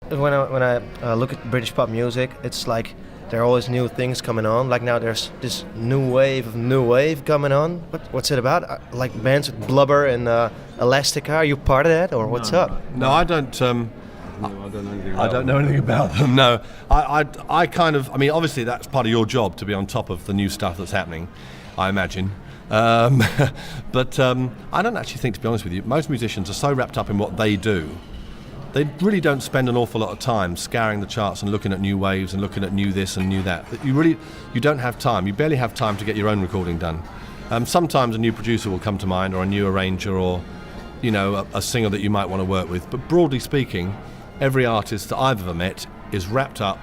When I look at British pop music, it's like there are always new things coming on. Like now there's this new wave coming on. What's it about? Like bands with Blubber and Elastica. Are you part of that, or what's up? No, I don't. No, I don't know anything about I don't know anything about them. No, I kind of. I mean, obviously that's part of your job to be on top of the new stuff that's happening, I imagine. But I don't actually think, to be honest with you, most musicians are so wrapped up in what they do. They really don't spend an awful lot of time scouring the charts and looking at new waves and looking at new this and new that. You don't have time. You barely have time to get your own recording done. Sometimes a new producer will come to mind, or a new arranger, or a singer that you might want to work with. But broadly speaking, every artist that I've ever met is wrapped up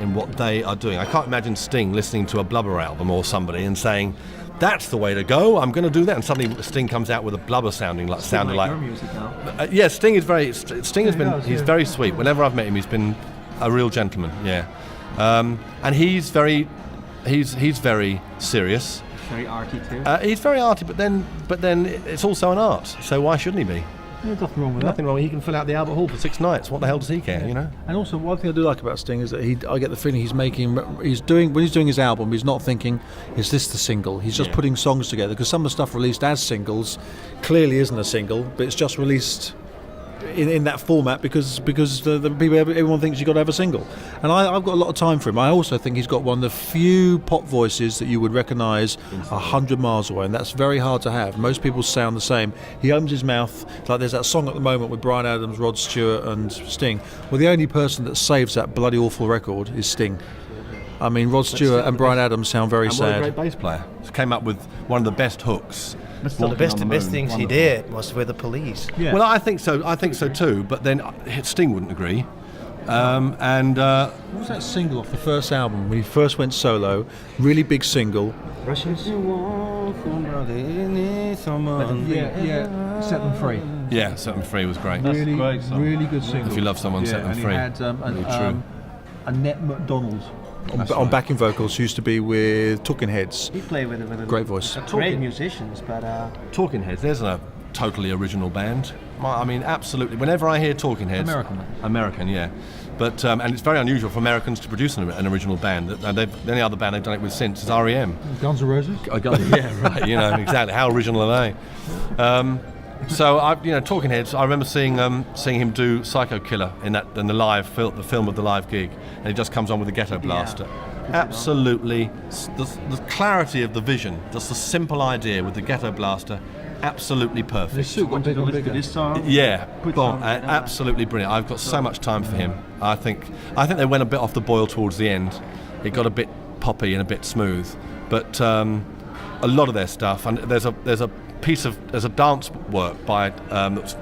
in what they are doing. I can't imagine Sting listening to a Blubber album or somebody and saying, "That's the way to go. I'm going to do that." And suddenly Sting comes out with a Blubber sounding like. Your music now. Yeah, Sting has been. He's very sweet. Whenever I've met him, he's been a real gentleman. Yeah, and he's very serious. Very arty too. He's very arty, but then it's also an art. So why shouldn't he be? There's nothing wrong with Nothing wrong. He can fill out the Albert Hall for 6 nights. What the hell does he care? And also, one thing I do like about Sting is that I get the feeling when he's doing his album, he's not thinking, "Is this the single?" He's just putting songs together, because some of the stuff released as singles clearly isn't a single, but it's just released in that format because the people, everyone thinks you've got to have a single. And I've got a lot of time for him. I also think he's got one of the few pop voices that you would recognise 100 miles away, and that's very hard to have. Most people sound the same. He opens his mouth, like there's that song at the moment with Bryan Adams, Rod Stewart and Sting. Well, the only person that saves that bloody awful record is Sting. I mean, Rod Stewart and Bryan Adams sound very sad. What a great bass player. He came up with one of the best hooks. Still the best things he did was with the Police. Yeah. Well, I think so too. But then Sting wouldn't agree. What was that single off the first album when he first went solo? Really big single. Russians. Yeah. Set Them Free. Yeah, Set Them Free was great. Really, a great song. really good single. If you love someone, set them and free. He had True. Annette MacDonald on backing vocals, who used to be with Talking Heads. He played with a Great voice. Great musicians, but Talking Heads. There's a totally original band. I mean, absolutely. Whenever I hear Talking Heads, American, yeah. But and it's very unusual for Americans to produce an original band. And the only other band they've done it with since is REM. Guns N' Roses. Yeah, right. Exactly. How original are they? So Talking Heads. I remember seeing him do Psycho Killer in the film of the live gig, and he just comes on with a ghetto blaster. Absolutely, the clarity of the vision, just the simple idea with the ghetto blaster, absolutely perfect. this song. Yeah, absolutely brilliant. I've got so much time for him. I think they went a bit off the boil towards the end. It got a bit poppy and a bit smooth, but a lot of their stuff. And there's a dance work by that's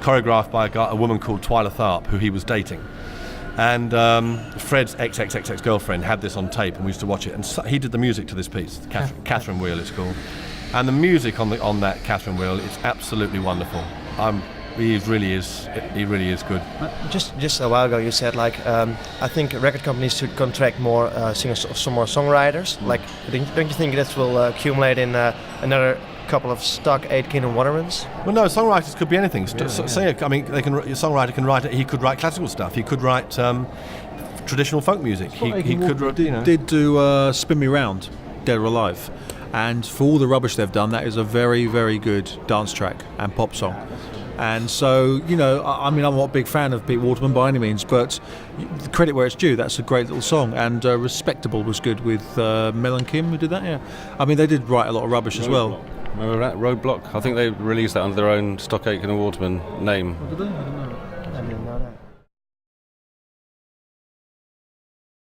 choreographed by a woman called Twyla Tharp, who he was dating. And Fred's ex girlfriend had this on tape, and we used to watch it. And he did the music to this piece, Catherine Wheel, it's called. And the music on that Catherine Wheel is absolutely wonderful. He really is good. Just a while ago, you said I think record companies should contract more singers, some more songwriters. Like, don't you think that will accumulate in another couple of stock 8 Kingdom Wondermans? Well, no, songwriters could be anything. I mean, a songwriter can write. He could write classical stuff. He could write traditional folk music. He could, did do Spin Me Round, Dead or Alive, and for all the rubbish they've done, that is a very, very good dance track and pop song. And so, I mean, I'm not a big fan of Pete Waterman by any means, but the credit where it's due, that's a great little song. And Respectable was good with Mel and Kim, who did that, yeah. I mean, they did write a lot of rubbish as well. Remember that? Roadblock? I think they released that under their own Stock Aitken and Waterman name. Oh, did they? I didn't know. I didn't know that.